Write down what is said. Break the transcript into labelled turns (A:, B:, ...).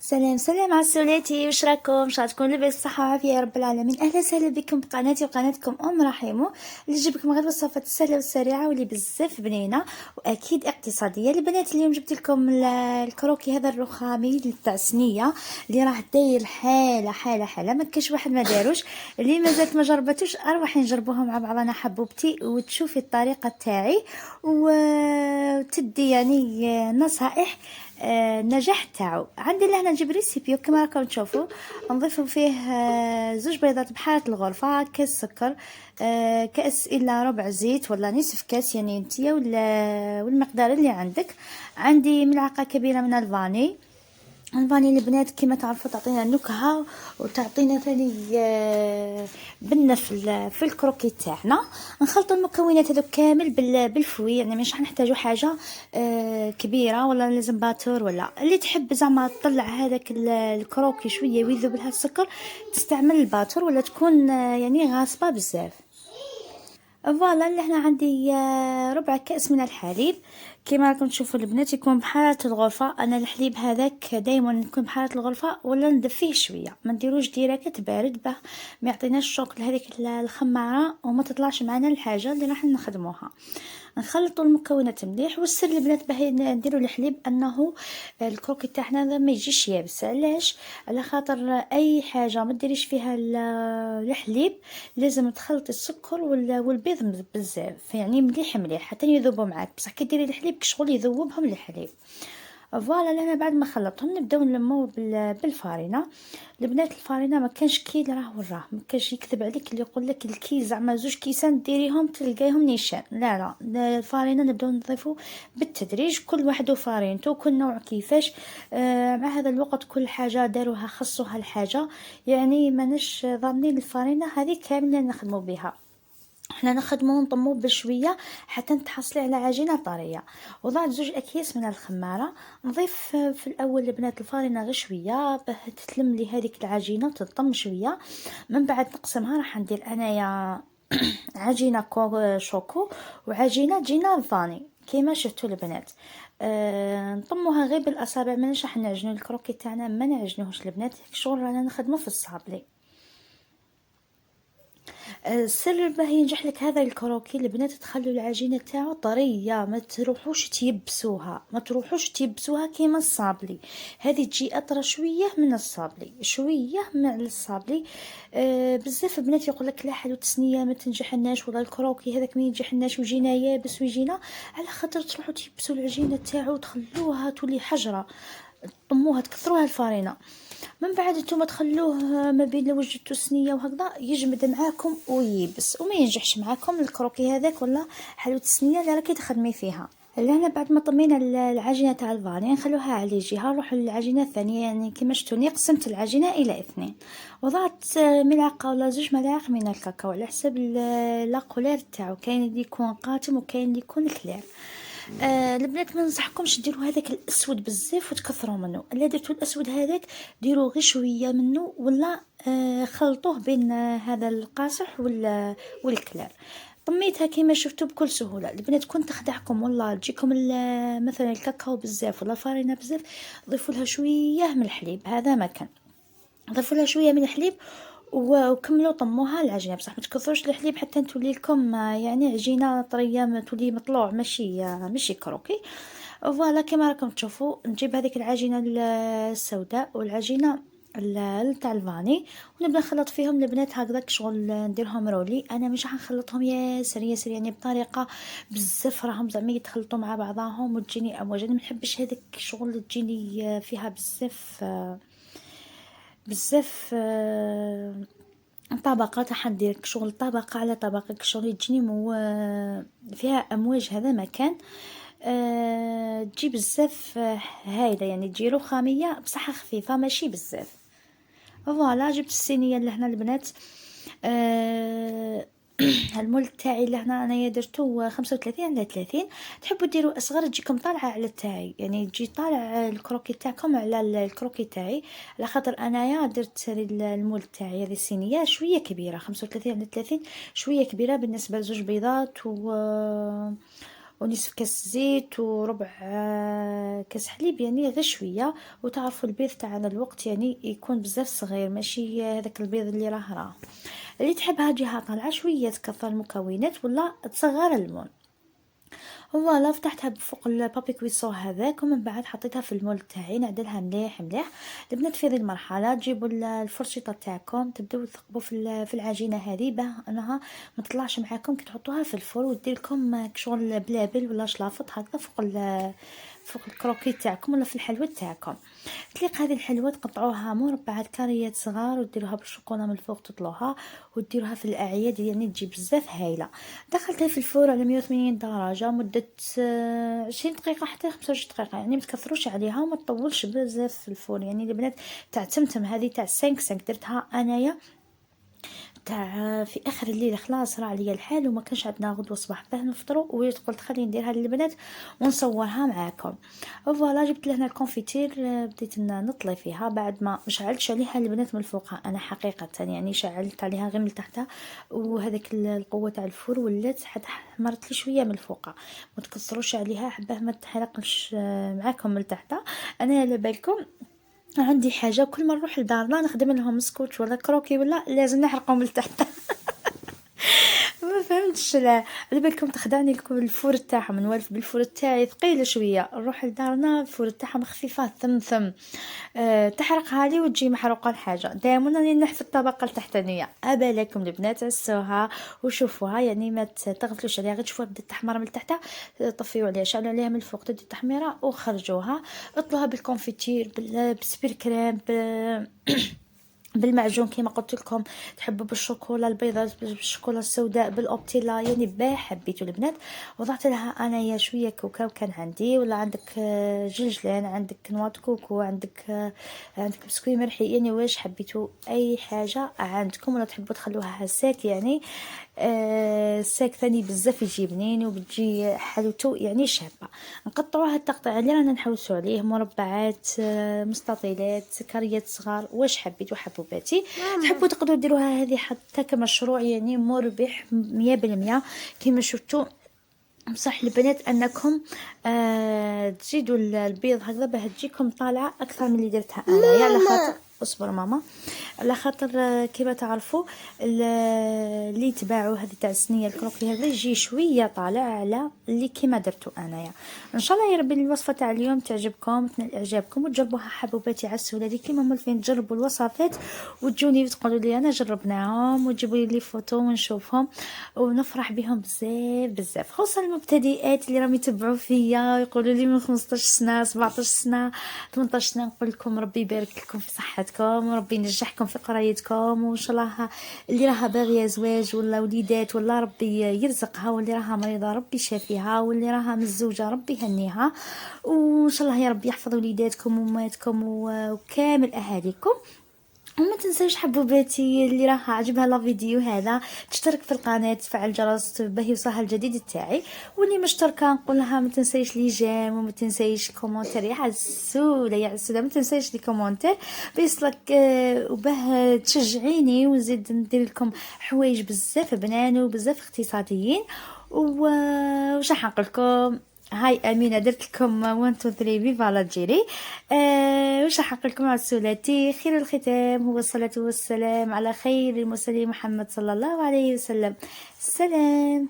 A: سلام سلام عسولاتي، واش راكم؟ تكون لاباس بصحة وعافية يا رب العالمين. اهلا وسهلا بكم بقناتي وقناتكم رحيمو اللي جبكم غير الوصفات السهله والسريعه واللي بزاف بنينه واكيد اقتصاديه. البنات اليوم جبت لكم الكروكي هذا الرخامي تاع سنيه اللي راه داير حاله ما كاش واحد ما داروش. اللي مازالت ما جربتوش اروح نجربوها مع بعضنا حبوبتي وتشوفي الطريقه تاعي وتدي يعني نصائح النجاح تاعو. عندي لهنا نجيب ريسيبيو كما راكم تشوفوا، نضيفوا فيه زوج بيضات بحالة الغرفة، كاس سكر، كاس الا ربع زيت ولا نصف كاس يعني انتيا ولا والمقدار اللي عندك. عندي ملعقة كبيرة من الفاني. الفاني البنات كما تعرفوا تعطينا نكهه وتعطينا ثاني بنه في الكروكي تاعنا. نخلط المكونات هذو كامل بالفوي، يعني مش حنحتاجوا حاجه كبيره ولا لازم باتور، ولا اللي تحب زعما تطلع هذاك الكروكي شويه ويذوب لها السكر تستعمل الباتور، ولا تكون يعني غاصبه بزاف. فوالا اللي هنا عندي ربع كأس من الحليب. كما راكم تشوفوا البنات يكون بحالة الغرفة. انا الحليب هذاك دايما يكون بحالة الغرفة ولا ندفيه شوية، ما نديروش ديريكت بارد به ما يعطيناش الشوك لهذيك الخمارة وما تطلعش معنا الحاجة اللي راح نخدموها. نخلطوا المكونات مليح، والسر البنات باهي نديروا الحليب انه الكروكي تاعنا ما يجيش يابس. علاش؟ على خاطر اي حاجه ما ديريش فيها الحليب لازم تخلطي السكر والبيض بزاف، يعني مليح حتى يذوبوا معاك، بصح كي ديري الحليب كشغل يذوبهم الحليب. فوالا لهنا بعد ما خلطهم نبداو نلمو بالفارينه. البنات الفارينه ما كانش كي راه وراه، ما كانش يكذب عليك اللي يقول لك الكي زعما زوج كيسان ديريهم تلقايهم نيشان. لا الفارينه نبداو نضيفو بالتدريج، كل واحد وفارينته كل نوع كيفاش. مع هذا الوقت كل حاجه داروها خصوها الحاجه، يعني ماناش ضامنين الفارينه هذه كامله نخدمو بها. احنا نخدمو نطمو بشويه حتى نتحصلي على عجينه طريه. وضعت زوج اكياس من الخماره. نضيف في الاول البنات الفارينه غير شويه باه تتلم لي هذيك العجينه وتطم شويه. من بعد نقسمها، راح ندير انايا عجينه شوكو وعجينه جينا فاني كيما شفتوا البنات. نطموها غير بالاصابع، ما راح نعجنوا الكروكي تاعنا، ما نعجنوهش البنات، شغل رانا نخدمو في الصابلي. السر باه ينجح لك هذا الكروكي البنات تخلوا العجينه تاعو طريه، ما تروحوش تيبسوها كيما الصابلي. هذه تجي اطرى شويه من الصابلي، شويه من الصابلي. بزاف بنات يقول لك لا حلو تسنيه ما تنجح الناش، ولا الكروكي هذاك ما ينجح الناش ويجينا يابس ويجينا على خاطر تروحوا تيبسوا العجينه تاعو تخلوها تولي حجره، طموها تكثروها الفارينه. من بعد نتوما تخلوه ما بين لو وجدتو سنيه وهكذا يجمد معاكم ويبس وما ينجحش معاكم الكروكي هذاك ولا حلوه السنيه اللي راكي تخدمي فيها. لهنا بعد ما طمينا العجينه تاع الفاني نخلوها على جهه، نروحوا للعجينه الثانيه. يعني كما شفتوني قسمت العجينه الى اثنين، وضعت ملعقه ولا زوج ملاعق من الكاكاو على حسب لاكولير تاعو، كاين اللي يكون قاتم وكاين اللي يكون كلير. البنات ما ننصحكمش ديروا هذاك الاسود بزاف وتكثروا منه، الا درتوا الاسود هذاك ديروا غير شويه منه، ولا خلطوه بين هذا القاصح والكلار. طميتها كما شفتوا بكل سهوله. البنات كنت تخدعكم والله تجيكم مثلا الكاكاو بزاف ولا فارينه بزاف، ضيفوا لها شويه من الحليب، هذا ما كان ضيفوا لها شويه من الحليب وكملوا طموها العجينه، بصح ما تكثروش الحليب حتى تولي لكم يعني عجينه طريه، ما تولي مطلوع ماشي كروكي. فوالا كما راكم تشوفوا نجيب هذيك العجينه السوداء والعجينه تاع الفاني ونبدا نخلط فيهم البنات هكذاك، شغل نديرهم رولي. انا مش حنخلطهم ياسر يعني بطريقه بزاف راهم زعما يتخلطوا مع بعضهم وتجيني امواج. انا ما نحبش هذيك شغل تجيني فيها بزاف طبقات، راح ندير شغل طبقة على طبقة شغل تجيني فيها أمواج، هذا مكان تجي بزاف هايلة، يعني تجي رخامية بصح خفيفة ماشي بزاف. فوالا جبت الصينية اللي هنا البنات. المول تاعي لهنا انايا درتو 35 على 30، تحبوا ديروا اصغر تجيكم طالعه على تاعي، يعني تجي طالع الكروكي تاعكم على الكروكي تاعي، على خاطر انايا درت المول تاعي هذه الصينيه شويه كبيره 35 على 30، شويه كبيره بالنسبه لزوج بيضات ونصف كاس زيت وربع كاس حليب، يعني غير شويه. وتعرفوا البيض تاعنا الوقت يعني يكون بزاف صغير، ماشي هذاك البيض اللي راه اللي تحبها تجيها طالعه شويه تكثر المكونات ولا تصغر الليمون. فوالا فتحتها فوق البابي كويسون هذاك، ومن بعد حطيتها في المول تاعي نعدلها مليح مليح. البنات في هذه المرحله تجيبوا الفرشيطه تاعكم، تبداو تثقبوا في العجينه هذه باه انها ما تطلعش معاكم كي تحطوها في الفرن، ودير لكم شغل بلابل ولا شلافط هكذا فوق الكروكي تاعكم ولا في الحلوى تاعكم. تليق هذه الحلوى تقطعوها مربعات كاريات صغار وديروها بالشوكولا من الفوق تطلوها وديروها في الاعياد، يعني تجي بزاف هايله. دخلتها في الفرن على 180 درجه مده 20 دقيقه حتى 25 دقيقه، يعني ما تكثروش عليها وما تطولش بزاف في الفرن. يعني البنات تاع تمتم هذه تاع 5 درتها انايا تاع في اخر الليل، خلاص راه عليا الحال وما كانش عندنا غدوه صباح باه نفطروا، وليت قلت خليني نديرها للبنات ونصورها معاكم. فوالا جبت لهنا الكونفيتير، بديت نطلي فيها بعد ما شعلتش عليها البنات من فوقها انا حقيقه، يعني شعلت عليها غير من تحتها، وهذاك القوه تاع الفور ولات حتى حمرت لي شويه من فوقها. ما تكسروش عليها حباه ما تحرقش معاكم من تحتها. انا على بالكم عندي حاجه كل ما نروح لدارنا نخدم لهم سكوتش ولا كروكي ولا لازم نحرقهم لتحت. ما فهمتش، لا على بالكم تخدعني لكم الفور تاعهم نوالف بالفور تاعي ثقيله شويه، نروح لدارنا الفور تاعهم خفيفه ثم تحرقها لي وتجي محروقه الحاجه. دائما راني نحفظ الطبقه التحتانيه. ابالكم البنات عسوها وشوفوها، يعني ما تغفلوش عليها، غير تشوفوها بدات تحمر من تحت طفيوا عليها شعلوا عليها من الفوق تدي تحميره وخرجوها. اطلوها بالكونفيتير بالسبير كريم بالمعجون كيما قلت لكم، تحبوا بالشوكولا البيضاء بالشوكولا السوداء بالاوبتيلا، يعني با حبيتوا البنات. وضعت لها انايا شويه كاوكاو كان عندي، ولا عندك جلجلان، عندك نوات كوكو، عندك بسكوي مرحي، يعني واش حبيتوا اي حاجه عندكم، ولا تحبوا تخلوها هساك يعني ساك ثاني بزاف يجي بنين وبتجي حلوته يعني شابه. نقطعوها التقطيع اللي رانا نحوسوا عليه مربعات مستطيلات كاريات صغار، واش حبيتوا حبوباتي. تحبوا تقدروا ديروها هذه حتى كمشروع يعني مربح 100%. كما شفتوا بصح البنات انكم تزيدوا البيض هكذا باه تجيكم طالعه اكثر من اللي درتها انا، على خاطر اصبر ماما، على خاطر كيما تعرفوا اللي يتباعوا هذه تاع الصينيه الكروكي هذا يجي شويه طالع على اللي كيما درتو انايا. ان شاء الله يا ربي الوصفه تاع اليوم تعجبكم تنال اعجابكم وتجربوها حبوباتي عسوله دي كيما مولفين تجربوا الوصفات وتجوني وتقولوا لي انا جربناهم وتجيبوا لي فوتو ونشوفهم ونفرح بهم بزاف بزاف، خصوصا المبتدئات اللي راهم يتبعوا فيا ويقولوا لي من 15 سنه 17 سنه 18 سنه. نقول لكم ربي يبارك لكم في صحتكم وربي ينجحكم في قرايتكم، وان شاء الله اللي راها باغيه زواج ولا وليدات ولا ربي يرزقها، واللي راها مريضه ربي شافيها، واللي راها مزوجه ربي يهنيها، وان شاء الله يا ربي يحفظ وليداتكم وامهاتكم وكامل اهاليكم. وما تنساش حبوباتي اللي راح عجبها لا فيديو هذا تشترك في القناه تفعل الجرس باه يوصلها الجديد تاعي، واللي مشتركه نقول لها ما تنسايش لي جيم وما تنسايش كومونتير يا عسوله يا عسوله، ما تنسايش لي كومونتير بيصلك وباه تشجعيني ونزيد ندير لكم حوايج بزاف بنان وبزاف اقتصاديين. وش راح نقول لكم، هاي امينه درت لكم 1 2 3 فيفا لا جيري. وش راح نقول لكم عسولاتي، خير الختام هو الصلاه والسلام على خير المرسلين محمد صلى الله عليه وسلم. سلام.